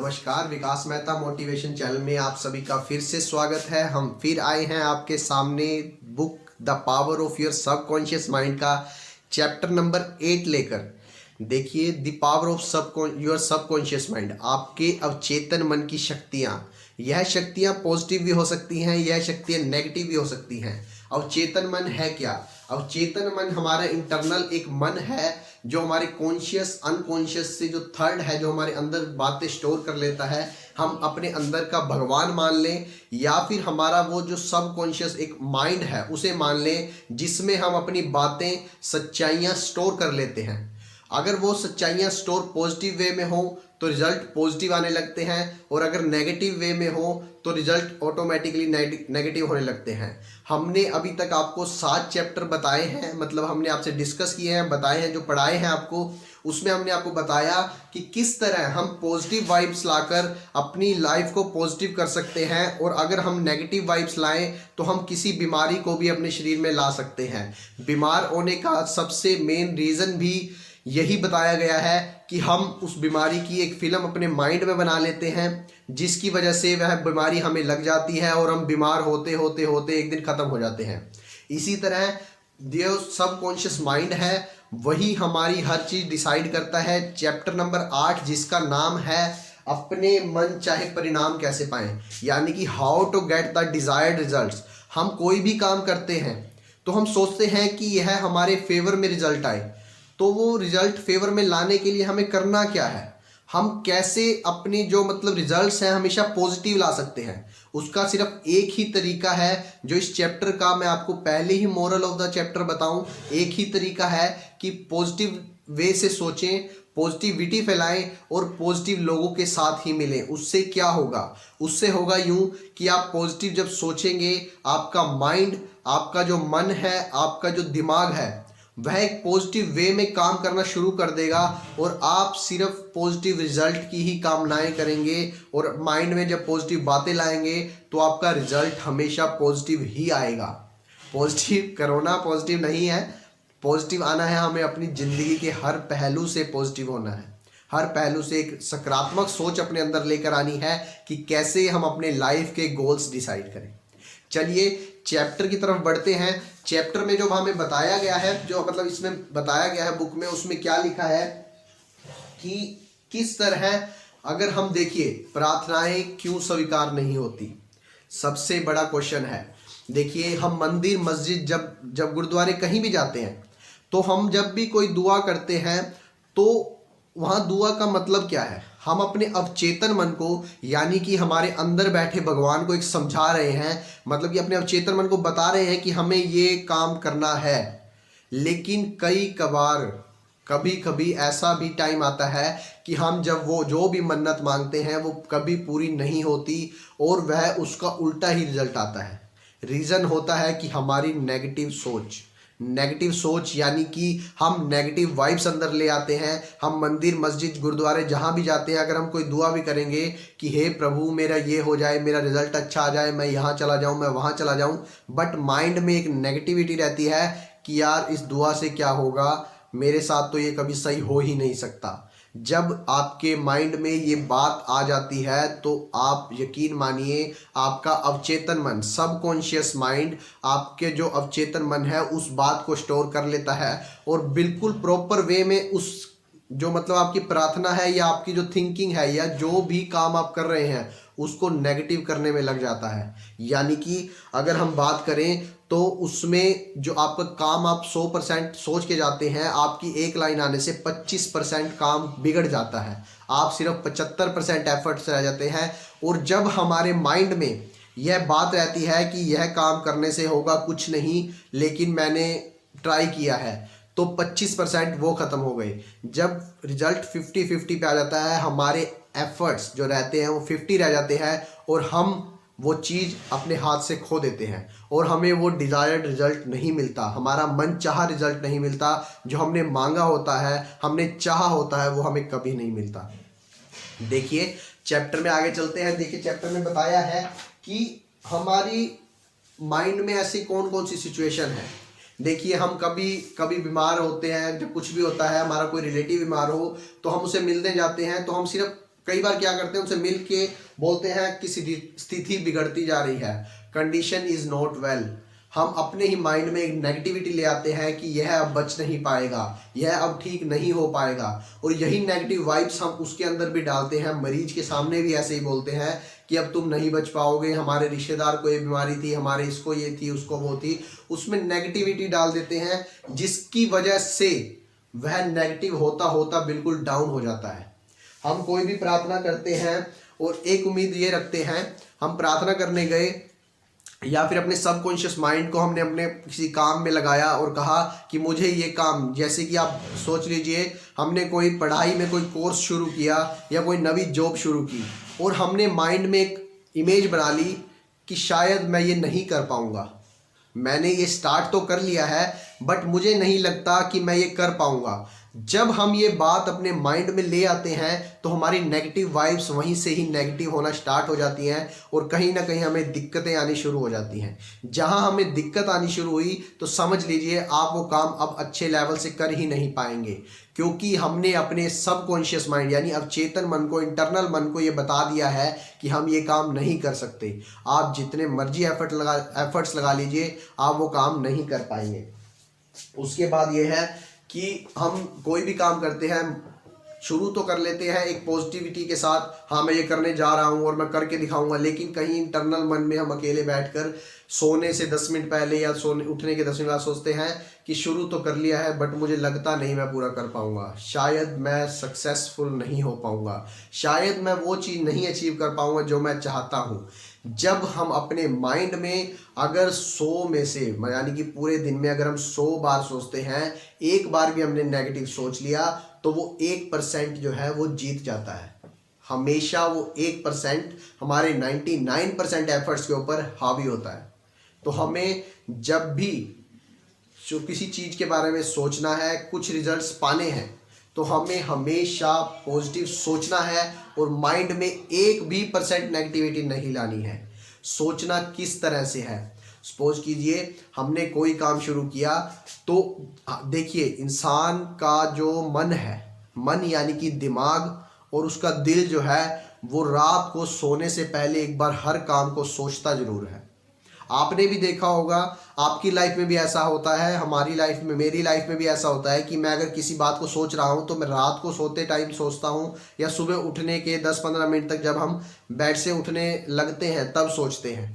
नमस्कार, विकास Mehta motivation channel में आप सभी का फिर से स्वागत है। हम फिर आए हैं आपके सामने book the power of your subconscious mind का चैप्टर नंबर 8 लेकर। देखिए, the power of your subconscious mind, आपके अवचेतन मन की शक्तियाँ। यह शक्तियाँ पॉजिटिव भी हो सकती हैं, यह शक्तियाँ नेगेटिव भी हो सकती हैं। अवचेतन मन है क्या? अवचेतन मन हमारा इंटरनल एक मन है जो हमारे कॉन्शियस अनकॉन्शियस से जो थर्ड है, जो हमारे अंदर बातें स्टोर कर लेता है। हम अपने अंदर का भगवान मान लें या फिर हमारा वो जो सबकॉन्शियस एक माइंड है उसे मान लें, जिसमें हम अपनी बातें सच्चाइयाँ स्टोर कर लेते हैं। अगर वो सच्चाइयाँ स्टोर पॉजिटिव वे में हो तो रिजल्ट पॉजिटिव आने लगते हैं, और अगर नेगेटिव वे में हो तो रिजल्ट ऑटोमेटिकली नेगेटिव होने लगते हैं। हमने अभी तक आपको 7 चैप्टर बताए हैं, मतलब हमने आपसे डिस्कस किए हैं, बताए हैं, जो पढ़ाए हैं आपको। उसमें हमने आपको बताया कि किस तरह हम पॉजिटिव वाइब्स लाकर अपनी लाइफ को पॉजिटिव कर सकते हैं, और अगर हम नेगेटिव वाइब्स लाएं तो हम किसी बीमारी को भी अपने शरीर में ला सकते हैं। बीमार होने का सबसे मेन रीज़न भी यही बताया गया है कि हम उस बीमारी की एक फिल्म अपने माइंड में बना लेते हैं, जिसकी वजह से वह बीमारी हमें लग जाती है और हम बीमार होते होते होते एक दिन ख़त्म हो जाते हैं। इसी तरह जो सबकॉन्शियस माइंड है वही हमारी हर चीज़ डिसाइड करता है। चैप्टर नंबर 8 जिसका नाम है अपने मन चाहे परिणाम कैसे पाएं, यानी कि how to get the desired results. हम कोई भी काम करते हैं तो हम सोचते हैं कि यह हमारे फेवर में रिजल्ट आए, तो वो रिजल्ट फेवर में लाने के लिए हमें करना क्या है, हम कैसे अपनी जो रिजल्ट्स हैं हमेशा पॉजिटिव ला सकते हैं। उसका सिर्फ एक ही तरीका है, जो इस चैप्टर का मैं आपको पहले ही मोरल ऑफ द चैप्टर बताऊं। एक ही तरीका है कि पॉजिटिव वे से सोचें, पॉजिटिविटी फैलाएं और पॉजिटिव लोगों के साथ ही मिलें। उससे क्या होगा? उससे होगा यूं कि आप पॉजिटिव जब सोचेंगे, आपका माइंड, आपका जो मन है, आपका जो दिमाग है, वह एक पॉजिटिव वे में काम करना शुरू कर देगा, और आप सिर्फ पॉजिटिव रिजल्ट की ही कामनाएं करेंगे। और माइंड में जब पॉजिटिव बातें लाएंगे तो आपका रिजल्ट हमेशा पॉजिटिव ही आएगा। पॉजिटिव करना पॉजिटिव नहीं है, पॉजिटिव आना है हमें अपनी ज़िंदगी के हर पहलू से पॉजिटिव होना है। हर पहलू से एक सकारात्मक सोच अपने अंदर लेकर आनी है कि कैसे हम अपने लाइफ के गोल्स डिसाइड करें। चलिए चैप्टर की तरफ बढ़ते हैं। चैप्टर में जो हमें बताया गया है, जो इसमें बताया गया है बुक में, उसमें क्या लिखा है कि किस तरह, अगर हम देखिए, प्रार्थनाएं क्यों स्वीकार नहीं होती, सबसे बड़ा क्वेश्चन है। देखिए, हम मंदिर, मस्जिद, जब गुरुद्वारे कहीं भी जाते हैं तो हम जब भी कोई दुआ करते हैं तो वहाँ दुआ का मतलब क्या है? हम अपने अवचेतन मन को, यानी कि हमारे अंदर बैठे भगवान को एक समझा रहे हैं, मतलब कि अपने अवचेतन मन को बता रहे हैं कि हमें ये काम करना है। लेकिन कभी कभी ऐसा भी टाइम आता है कि हम जब वो जो भी मन्नत मांगते हैं वो कभी पूरी नहीं होती, और वह उसका उल्टा ही रिजल्ट आता है। रीज़न होता है कि हमारी नेगेटिव सोच, यानी कि हम नेगेटिव वाइब्स अंदर ले आते हैं। हम मंदिर, मस्जिद, गुरुद्वारे जहाँ भी जाते हैं, अगर हम कोई दुआ भी करेंगे कि हे प्रभु मेरा ये हो जाए, मेरा रिजल्ट अच्छा आ जाए, मैं यहाँ चला जाऊँ, मैं वहाँ चला जाऊँ, बट माइंड में एक नेगेटिविटी रहती है कि यार इस दुआ से क्या होगा, मेरे साथ तो ये कभी सही हो ही नहीं सकता। जब आपके माइंड में ये बात आ जाती है तो आप यकीन मानिए, आपका अवचेतन मन, सबकॉन्शियस माइंड, आपके जो अवचेतन मन है उस बात को स्टोर कर लेता है, और बिल्कुल प्रॉपर वे में उस जो आपकी प्रार्थना है या आपकी जो थिंकिंग है या जो भी काम आप कर रहे हैं उसको नेगेटिव करने में लग जाता है। यानी कि अगर हम बात करें तो उसमें जो आपका काम आप 100% सोच के जाते हैं, आपकी एक लाइन आने से 25% काम बिगड़ जाता है, आप सिर्फ 75% एफर्ट्स रह जाते हैं। और जब हमारे माइंड में यह बात रहती है कि यह काम करने से होगा कुछ नहीं, लेकिन मैंने ट्राई किया है, तो 25% वो ख़त्म हो गए। जब रिजल्ट 50-50 पे आ जाता है, हमारे एफर्ट्स जो रहते हैं वो 50 रह जाते हैं, और हम वो चीज़ अपने हाथ से खो देते हैं, और हमें वो डिज़ायर्ड रिजल्ट नहीं मिलता, हमारा मन चाहा रिजल्ट नहीं मिलता। जो हमने मांगा होता है, हमने चाहा होता है, वो हमें कभी नहीं मिलता। देखिए चैप्टर में आगे चलते हैं। देखिए चैप्टर में बताया है कि हमारी माइंड में ऐसी कौन कौन सी सिचुएशन है। देखिए, हम कभी कभी बीमार होते हैं, जब कुछ भी होता है, हमारा कोई रिलेटिव बीमार हो तो हम उसे मिलने जाते हैं, तो हम सिर्फ कई बार क्या करते हैं, उनसे मिल के बोलते हैं कि स्थिति बिगड़ती जा रही है, कंडीशन इज नॉट वेल। हम अपने ही माइंड में एक नेगेटिविटी ले आते हैं कि यह अब बच नहीं पाएगा, यह अब ठीक नहीं हो पाएगा, और यही नेगेटिव वाइब्स हम उसके अंदर भी डालते हैं। मरीज के सामने भी ऐसे ही बोलते हैं कि अब तुम नहीं बच पाओगे, हमारे रिश्तेदार को ये बीमारी थी, हमारे इसको ये थी, उसको वो थी, उसमें नेगेटिविटी डाल देते हैं, जिसकी वजह से वह नेगेटिव होता होता बिल्कुल डाउन हो जाता है। हम कोई भी प्रार्थना करते हैं और एक उम्मीद ये रखते हैं, हम प्रार्थना करने गए या फिर अपने सबकॉन्शियस माइंड को हमने अपने किसी काम में लगाया और कहा कि मुझे ये काम, जैसे कि आप सोच लीजिए हमने कोई पढ़ाई में कोई कोर्स शुरू किया या कोई नवी जॉब शुरू की, और हमने माइंड में एक इमेज बना ली कि शायद मैं ये नहीं कर पाऊँगा, मैंने ये स्टार्ट तो कर लिया है बट मुझे नहीं लगता कि मैं ये कर पाऊँगा। जब हम ये बात अपने माइंड में ले आते हैं तो हमारी नेगेटिव वाइब्स वहीं से ही नेगेटिव होना स्टार्ट हो जाती हैं, और कहीं ना कहीं हमें दिक्कतें आनी शुरू हो जाती हैं। जहां हमें दिक्कत आनी शुरू हुई तो समझ लीजिए आप वो काम अब अच्छे लेवल से कर ही नहीं पाएंगे, क्योंकि हमने अपने सबकॉन्शियस माइंड यानी अवचेतन मन को, इंटरनल मन को ये बता दिया है कि हम ये काम नहीं कर सकते। आप जितने मर्जी एफर्ट्स लगा लीजिए, आप वो काम नहीं कर पाएंगे। उसके बाद ये है कि हम कोई भी काम करते हैं, शुरू तो कर लेते हैं एक पॉजिटिविटी के साथ, हाँ मैं ये करने जा रहा हूँ और मैं करके दिखाऊंगा, लेकिन कहीं इंटरनल मन में हम अकेले बैठकर सोने से 10 मिनट पहले या सोने उठने के 10 मिनट बाद सोचते हैं कि शुरू तो कर लिया है बट मुझे लगता नहीं मैं पूरा कर पाऊंगा, शायद मैं सक्सेसफुल नहीं हो पाऊंगा, शायद मैं वो चीज़ नहीं अचीव कर पाऊंगा जो मैं चाहता हूँ। जब हम अपने माइंड में अगर 100 में से यानी कि पूरे दिन में अगर हम 100 बार सोचते हैं, एक बार भी हमने नेगेटिव सोच लिया तो वो 1% जो है वो जीत जाता है। हमेशा वो 1% हमारे 99% एफर्ट्स के ऊपर हावी होता है। तो हमें जब भी जो किसी चीज़ के बारे में सोचना है, कुछ रिजल्ट्स पाने हैं, तो हमें हमेशा पॉजिटिव सोचना है और माइंड में 1% नेगेटिविटी नहीं लानी है। सोचना किस तरह से है, सपोज कीजिए हमने कोई काम शुरू किया, तो देखिए इंसान का जो मन है, मन यानी कि दिमाग और उसका दिल जो है, वो रात को सोने से पहले एक बार हर काम को सोचता ज़रूर है। आपने भी देखा होगा, आपकी लाइफ में भी ऐसा होता है, हमारी लाइफ में, मेरी लाइफ में भी ऐसा होता है कि मैं अगर किसी बात को सोच रहा हूँ तो मैं रात को सोते टाइम सोचता हूँ, या सुबह उठने के 10-15 मिनट तक जब हम बेड से उठने लगते हैं तब सोचते हैं।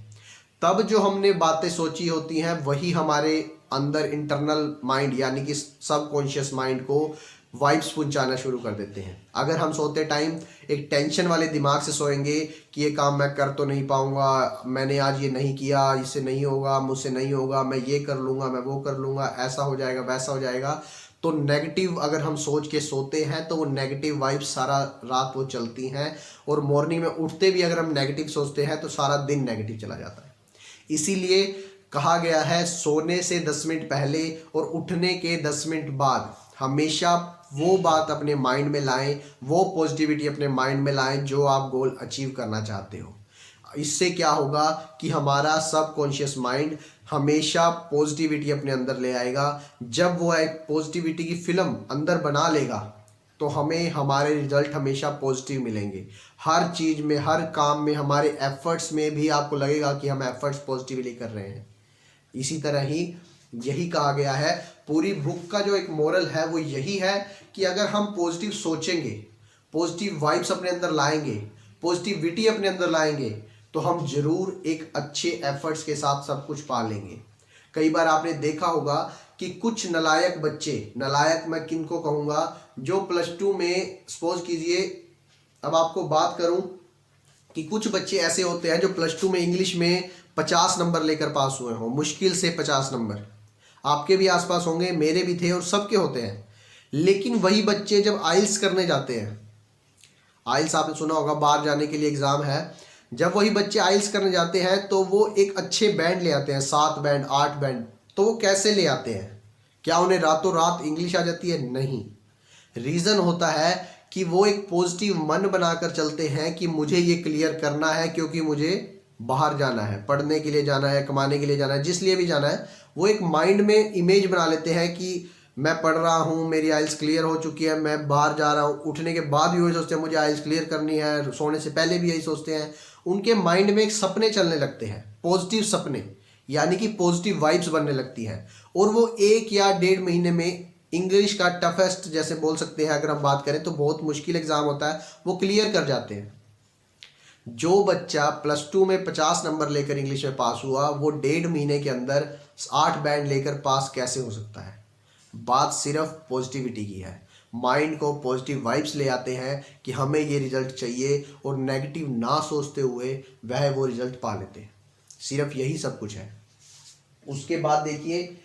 तब जो हमने बातें सोची होती हैं वही हमारे अंदर इंटरनल माइंड यानी कि सबकॉन्शियस माइंड को वाइब्स पहुंचाना शुरू कर देते हैं। अगर हम सोते टाइम एक टेंशन वाले दिमाग से सोएंगे कि ये काम मैं कर तो नहीं पाऊंगा, मैंने आज ये नहीं किया, इससे नहीं होगा, मुझसे नहीं होगा, मैं ये कर लूँगा, मैं वो कर लूँगा, ऐसा हो जाएगा, वैसा हो जाएगा, तो नेगेटिव अगर हम सोच के सोते हैं तो वो नेगेटिव वाइब्स सारा रात वो चलती हैं, और मॉर्निंग में उठते भी अगर हम नेगेटिव सोचते हैं तो सारा दिन नेगेटिव चला जाता है। इसीलिए कहा गया है सोने से 10 मिनट पहले और उठने के 10 मिनट बाद हमेशा वो बात अपने माइंड में लाएं, वो पॉजिटिविटी अपने माइंड में लाएं जो आप गोल अचीव करना चाहते हो। इससे क्या होगा कि हमारा सबकॉन्शियस माइंड हमेशा पॉजिटिविटी अपने अंदर ले आएगा। जब वो एक पॉजिटिविटी की फिल्म अंदर बना लेगा तो हमें हमारे रिजल्ट हमेशा पॉजिटिव मिलेंगे। हर चीज़ में, हर काम में, हमारे एफर्ट्स में भी आपको लगेगा कि हम एफर्ट्स पॉजिटिवली कर रहे हैं। इसी तरह ही यही कहा गया है, पूरी बुक का जो एक मोरल है वो यही है कि अगर हम पॉजिटिव सोचेंगे, पॉजिटिव वाइब्स अपने अंदर लाएंगे, पॉजिटिविटी अपने अंदर लाएंगे, तो हम जरूर एक अच्छे एफर्ट्स के साथ सब कुछ पा लेंगे। कई बार आपने देखा होगा कि कुछ नालायक बच्चे, नालायक मैं किनको कहूँगा, जो +2 में, सपोज कीजिए अब आपको बात करूँ कि कुछ बच्चे ऐसे होते हैं जो +2 में इंग्लिश में 50 नंबर लेकर पास हुए हों, मुश्किल से 50 नंबर। आपके भी आसपास होंगे, मेरे भी थे और सबके होते हैं। लेकिन वही बच्चे जब आइल्स करने जाते हैं, आइल्स आपने सुना होगा, बाहर जाने के लिए एग्ज़ाम है, जब वही बच्चे आइल्स करने जाते हैं तो वो एक अच्छे बैंड ले आते हैं, 7 बैंड, 8 बैंड। तो वो कैसे ले आते हैं? क्या उन्हें रातों रात इंग्लिश आ जाती है? नहीं। रीज़न होता है कि वो एक पॉजिटिव मन बनाकर चलते हैं कि मुझे ये क्लियर करना है, क्योंकि मुझे बाहर जाना है, पढ़ने के लिए जाना है, कमाने के लिए जाना है, जिस लिए भी जाना है, वो एक माइंड में इमेज बना लेते हैं कि मैं पढ़ रहा हूँ, मेरी आइल्स क्लियर हो चुकी है, मैं बाहर जा रहा हूँ, उठने के बाद भी वही सोचते हैं मुझे आइल्स क्लियर करनी है, सोने से पहले भी यही सोचते हैं। उनके माइंड में एक सपने चलने लगते हैं, पॉजिटिव सपने, यानी कि पॉजिटिव वाइब्स बनने लगती हैं, और वो 1 या 1.5 महीने में इंग्लिश का टफेस्ट जैसे बोल सकते हैं, अगर हम बात करें तो बहुत मुश्किल एग्जाम होता है, वो क्लियर कर जाते हैं। जो बच्चा +2 में 50 नंबर लेकर इंग्लिश में पास हुआ, वो 1.5 महीने के अंदर 8 बैंड लेकर पास कैसे हो सकता है? बात सिर्फ पॉजिटिविटी की है। माइंड को पॉजिटिव वाइब्स ले आते हैं कि हमें ये रिजल्ट चाहिए, और नेगेटिव ना सोचते हुए वह वो रिजल्ट पा लेते हैं। सिर्फ यही सब कुछ है। उसके बाद देखिए,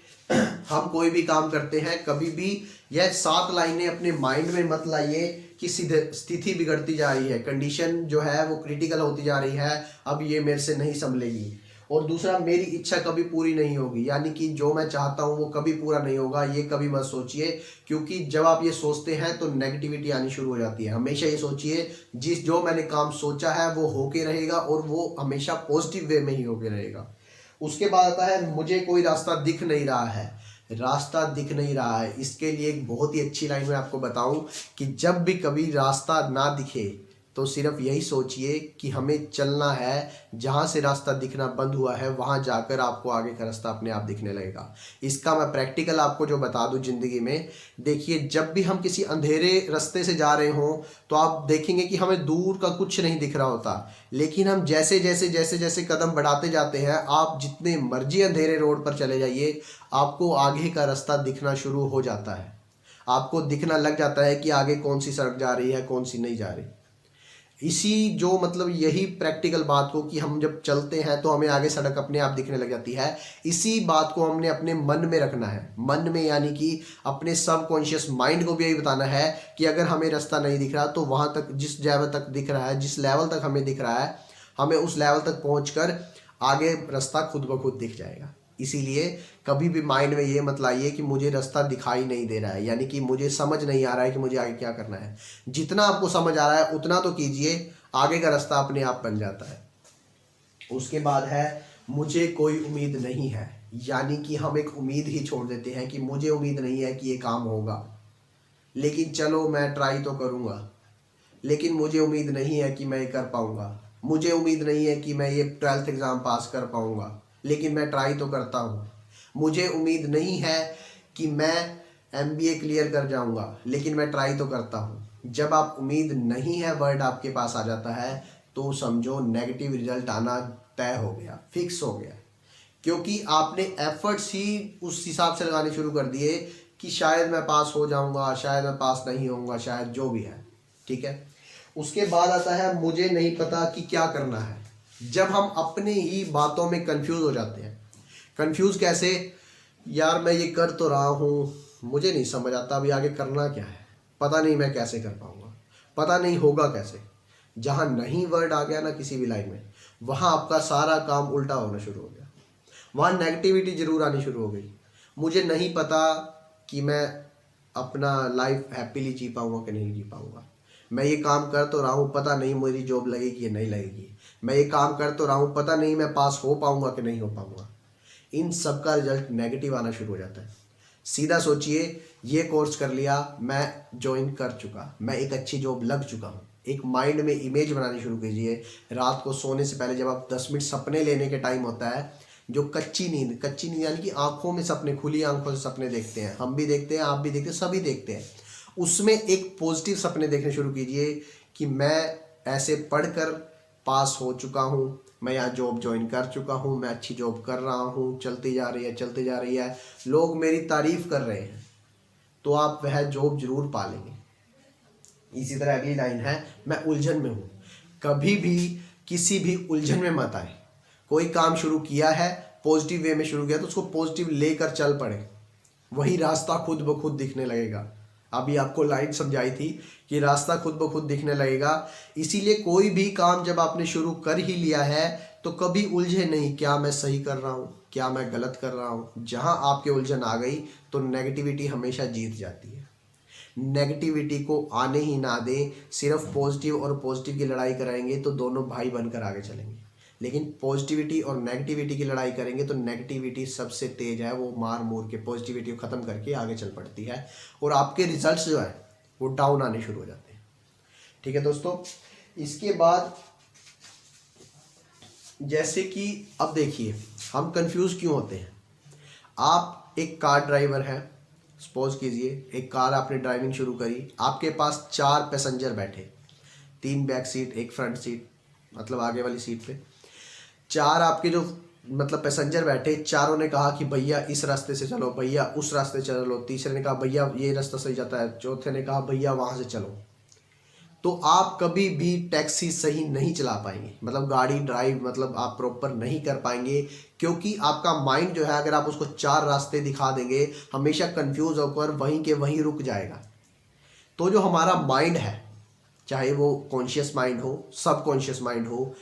हम कोई भी काम करते हैं, कभी भी यह 7 लाइनें अपने माइंड में मत लाइए कि स्थिति बिगड़ती जा रही है, कंडीशन जो है वो क्रिटिकल होती जा रही है, अब ये मेरे से नहीं संभलेगी। और दूसरा, मेरी इच्छा कभी पूरी नहीं होगी, यानी कि जो मैं चाहता हूँ वो कभी पूरा नहीं होगा, ये कभी मत सोचिए, क्योंकि जब आप ये सोचते हैं तो नेगेटिविटी आनी शुरू हो जाती है। हमेशा ये सोचिए, जो मैंने काम सोचा है वो होके रहेगा, और वो हमेशा पॉजिटिव वे में ही होके रहेगा। उसके बाद आता है, मुझे कोई रास्ता दिख नहीं रहा है। रास्ता दिख नहीं रहा है, इसके लिए एक बहुत ही अच्छी लाइन मैं आपको बताऊं कि जब भी कभी रास्ता ना दिखे तो सिर्फ यही सोचिए कि हमें चलना है, जहाँ से रास्ता दिखना बंद हुआ है वहाँ जाकर आपको आगे का रास्ता अपने आप दिखने लगेगा। इसका मैं प्रैक्टिकल आपको जो बता दूं ज़िंदगी में, देखिए, जब भी हम किसी अंधेरे रास्ते से जा रहे हों तो आप देखेंगे कि हमें दूर का कुछ नहीं दिख रहा होता, लेकिन हम जैसे जैसे जैसे जैसे कदम बढ़ाते जाते हैं, आप जितने मर्जी अंधेरे रोड पर चले जाइए, आपको आगे का रास्ता दिखना शुरू हो जाता है। आपको दिखना लग जाता है कि आगे कौन सी सड़क जा रही है, कौन सी नहीं जा रही। इसी जो मतलब यही प्रैक्टिकल बात को कि हम जब चलते हैं तो हमें आगे सड़क अपने आप दिखने लग जाती है, इसी बात को हमने अपने मन में रखना है। मन में यानी कि अपने सबकॉन्शियस माइंड को भी यही बताना है कि अगर हमें रास्ता नहीं दिख रहा तो वहाँ तक, जिस लेवल तक दिख रहा है, जिस लेवल तक हमें दिख रहा है, हमें उस लेवल तक पहुँच आगे रास्ता खुद ब खुद दिख जाएगा। इसीलिए कभी भी माइंड में ये मत लाइए कि मुझे रास्ता दिखाई नहीं दे रहा है, यानी कि मुझे समझ नहीं आ रहा है कि मुझे आगे क्या करना है। जितना आपको समझ आ रहा है उतना तो कीजिए, आगे का रास्ता अपने आप बन जाता है। उसके बाद है, मुझे कोई उम्मीद नहीं है, यानी कि हम एक उम्मीद ही छोड़ देते हैं कि मुझे उम्मीद नहीं है कि ये काम होगा, लेकिन चलो मैं ट्राई तो करूँगा, लेकिन मुझे उम्मीद नहीं है कि मैं ये कर पाऊँगा, मुझे उम्मीद नहीं है कि मैं ये 12th एग्ज़ाम पास कर पाऊँगा, लेकिन मैं ट्राई तो करता हूँ। मुझे उम्मीद नहीं है कि मैं MBA क्लियर कर जाऊँगा, लेकिन मैं ट्राई तो करता हूँ। जब आप उम्मीद नहीं है वर्ड आपके पास आ जाता है तो समझो नेगेटिव रिजल्ट आना तय हो गया, फिक्स हो गया, क्योंकि आपने एफर्ट्स ही उस हिसाब से लगाने शुरू कर दिए कि शायद मैं पास हो जाऊँगा, शायद मैं पास नहीं होऊंगा, शायद जो भी है, ठीक है। उसके बाद आता है, मुझे नहीं पता कि क्या करना है। जब हम अपने ही बातों में कंफ्यूज हो जाते हैं। कंफ्यूज कैसे? यार मैं ये कर तो रहा हूँ, मुझे नहीं समझ आता अभी आगे करना क्या है, पता नहीं मैं कैसे कर पाऊँगा, पता नहीं होगा कैसे। जहाँ नहीं वर्ड आ गया ना किसी भी लाइन में, वहाँ आपका सारा काम उल्टा होना शुरू हो गया, वहाँ नेगेटिविटी जरूर आनी शुरू हो गई। मुझे नहीं पता कि मैं अपना लाइफ हैप्पीली जी पाऊँगा कि नहीं जी पाऊँगा। मैं ये काम कर तो रहा हूँ, पता नहीं मेरी जॉब लगेगी या नहीं लगेगी। मैं ये काम कर तो रहा हूँ, पता नहीं मैं पास हो पाऊँगा कि नहीं हो पाऊँगा। इन सब का रिजल्ट नेगेटिव आना शुरू हो जाता है। सीधा सोचिए, ये कोर्स कर लिया, मैं ज्वाइन कर चुका, मैं एक अच्छी जॉब लग चुका हूँ। एक माइंड में इमेज बनानी शुरू कीजिए। रात को सोने से पहले जब आप 10 मिनट सपने लेने के टाइम होता है, जो कच्ची नींद यानी कि आंखों में सपने, खुली आंखों से सपने देखते हैं, हम भी देखते हैं, आप भी देखते हैं, सभी देखते हैं। उसमें एक पॉजिटिव सपने देखने शुरू कीजिए कि मैं ऐसे पढ़कर पास हो चुका हूँ, मैं यहाँ जॉब ज्वाइन कर चुका हूँ, मैं अच्छी जॉब कर रहा हूँ, चलती जा रही है, चलती जा रही है, लोग मेरी तारीफ कर रहे हैं, तो आप वह जॉब जरूर पालेंगे। इसी तरह अगली लाइन है, मैं उलझन में हूँ। कभी भी किसी भी उलझन में मत आए। कोई काम शुरू किया है, पॉजिटिव वे में शुरू किया तो उसको पॉजिटिव लेकर चल पड़े, वही रास्ता खुद ब खुद दिखने लगेगा। अभी आपको लाइन समझाई थी कि रास्ता खुद ब खुद दिखने लगेगा। इसीलिए कोई भी काम जब आपने शुरू कर ही लिया है तो कभी उलझे नहीं, क्या मैं सही कर रहा हूँ, क्या मैं गलत कर रहा हूँ। जहाँ आपके उलझन आ गई तो नेगेटिविटी हमेशा जीत जाती है। नेगेटिविटी को आने ही ना दें, सिर्फ पॉजिटिव और पॉजिटिव की लड़ाई कराएंगे तो दोनों भाई बनकर आगे चलेंगे। लेकिन पॉजिटिविटी और नेगेटिविटी की लड़ाई करेंगे तो नेगेटिविटी सबसे तेज है, वो मार मूर के पॉजिटिविटी को ख़त्म करके आगे चल पड़ती है और आपके रिजल्ट्स जो है वो डाउन आने शुरू हो जाते हैं। ठीक है दोस्तों, इसके बाद जैसे कि अब देखिए हम कंफ्यूज क्यों होते हैं। आप एक कार ड्राइवर हैं, सपोज कीजिए एक कार आपने ड्राइविंग शुरू करी, आपके पास 4 पैसेंजर बैठे, 3 बैक सीट, 1 फ्रंट सीट, मतलब आगे वाली सीट पे 4 आपके जो मतलब पैसेंजर बैठे। चारों ने कहा कि भैया इस रास्ते से चलो, भैया उस रास्ते से चलो, तीसरे ने कहा भैया ये रास्ता सही जाता है, चौथे ने कहा भैया वहाँ से चलो। तो आप कभी भी टैक्सी सही नहीं चला पाएंगे, मतलब गाड़ी ड्राइव मतलब आप प्रॉपर नहीं कर पाएंगे, क्योंकि आपका माइंड जो है अगर आप उसको 4 रास्ते दिखा देंगे हमेशा कंफ्यूज होकर वहीं के वहीं रुक जाएगा। तो जो हमारा माइंड है, चाहे वो कॉन्शियस माइंड हो, सब कॉन्शियस माइंड हो,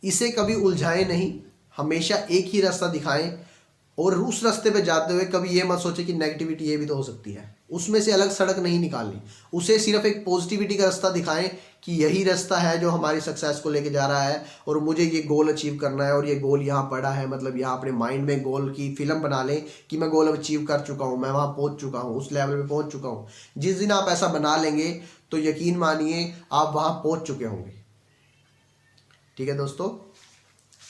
इसे कभी उलझाएं नहीं, हमेशा एक ही रास्ता दिखाएं और उस रास्ते पे जाते हुए कभी ये मत सोचे कि नेगेटिविटी ये भी तो हो सकती है, उसमें से अलग सड़क नहीं निकालनी। उसे सिर्फ एक पॉजिटिविटी का रास्ता दिखाएं कि यही रास्ता है जो हमारी सक्सेस को लेके जा रहा है और मुझे ये गोल अचीव करना है और ये गोल यहाँ पड़ा है। मतलब यहाँ अपने माइंड में गोल की फिल्म बना लें कि मैं गोल अचीव कर चुका हूँ, मैं वहाँ पहुँच चुका हूँ, उस लेवल पे पहुँच चुका हूँ। जिस दिन आप ऐसा बना लेंगे तो यकीन मानिए आप वहाँ पहुँच चुके होंगे। ठीक है दोस्तों,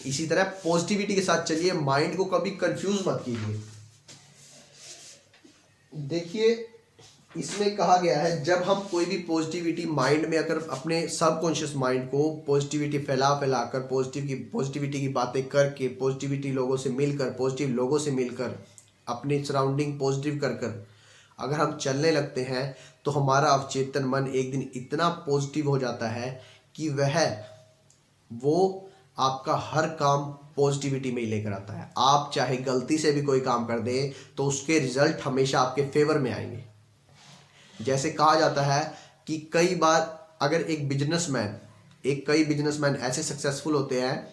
इसी तरह पॉजिटिविटी के साथ चलिए, माइंड को कभी कंफ्यूज मत कीजिए। देखिए इसमें कहा गया है जब हम कोई भी पॉजिटिविटी माइंड में अगर अपने सबकॉन्शियस माइंड को पॉजिटिविटी फैलाकर पॉजिटिविटी की बातें करके पॉजिटिविटी लोगों से मिलकर पॉजिटिव लोगों से मिलकर अपनी सराउंडिंग पॉजिटिव कर अगर हम चलने लगते हैं तो हमारा अवचेतन मन एक दिन इतना पॉजिटिव हो जाता है कि वो आपका हर काम पॉजिटिविटी में ही लेकर आता है। आप चाहे गलती से भी कोई काम कर दें तो उसके रिजल्ट हमेशा आपके फेवर में आएंगे। जैसे कहा जाता है कि कई बार अगर कई बिजनेसमैन ऐसे सक्सेसफुल होते हैं,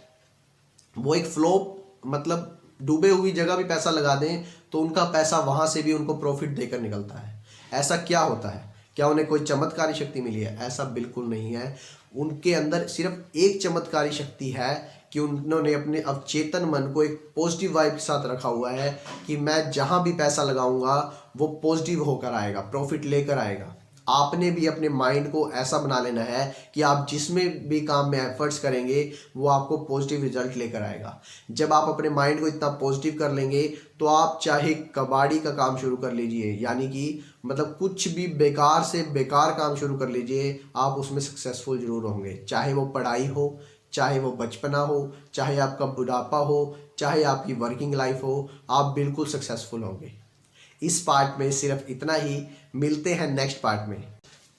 वो एक फ्लोप मतलब डूबे हुई जगह भी पैसा लगा दें तो उनका पैसा वहाँ से भी उनको प्रॉफिट देकर निकलता है। ऐसा क्या होता है? क्या उन्हें कोई चमत्कारी शक्ति मिली है? ऐसा बिल्कुल नहीं है। उनके अंदर सिर्फ एक चमत्कारी शक्ति है कि उन्होंने अपने अवचेतन मन को एक पॉजिटिव वाइब के साथ रखा हुआ है कि मैं जहाँ भी पैसा लगाऊंगा वो पॉजिटिव होकर आएगा, प्रॉफिट लेकर आएगा। आपने भी अपने माइंड को ऐसा बना लेना है कि आप जिसमें भी काम में एफर्ट्स करेंगे वो आपको पॉजिटिव रिजल्ट लेकर आएगा। जब आप अपने माइंड को इतना पॉजिटिव कर लेंगे तो आप चाहे कबाड़ी का काम शुरू कर लीजिए, यानी कि मतलब कुछ भी बेकार से बेकार काम शुरू कर लीजिए, आप उसमें सक्सेसफुल जरूर होंगे। चाहे वो पढ़ाई हो, चाहे वो बचपना हो, चाहे आपका बुढ़ापा हो, चाहे आपकी वर्किंग लाइफ हो, आप बिल्कुल सक्सेसफुल होंगे। इस पार्ट में सिर्फ इतना ही, मिलते हैं नेक्स्ट पार्ट में।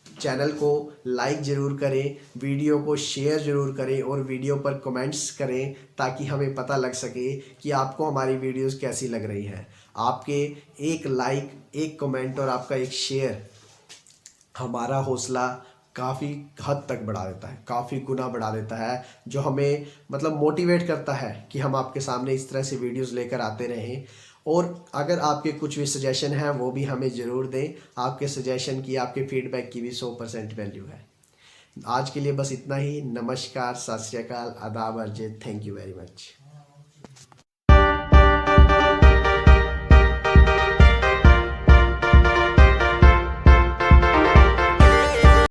चैनल को लाइक ज़रूर करें, वीडियो को शेयर ज़रूर करें और वीडियो पर कमेंट्स करें ताकि हमें पता लग सके कि आपको हमारी वीडियोस कैसी लग रही हैं। आपके एक लाइक, एक कमेंट और आपका एक शेयर हमारा हौसला काफ़ी हद तक बढ़ा देता है, काफ़ी गुना बढ़ा देता है, जो हमें मतलब मोटिवेट करता है कि हम आपके सामने इस तरह से वीडियोस लेकर आते रहें। और अगर आपके कुछ भी सजेशन हैं वो भी हमें ज़रूर दें। आपके सजेशन की, आपके फीडबैक की भी 100% वैल्यू है। आज के लिए बस इतना ही। नमस्कार, सत श्री अकाल, आदाब, अर्जित, थैंक यू वेरी मच।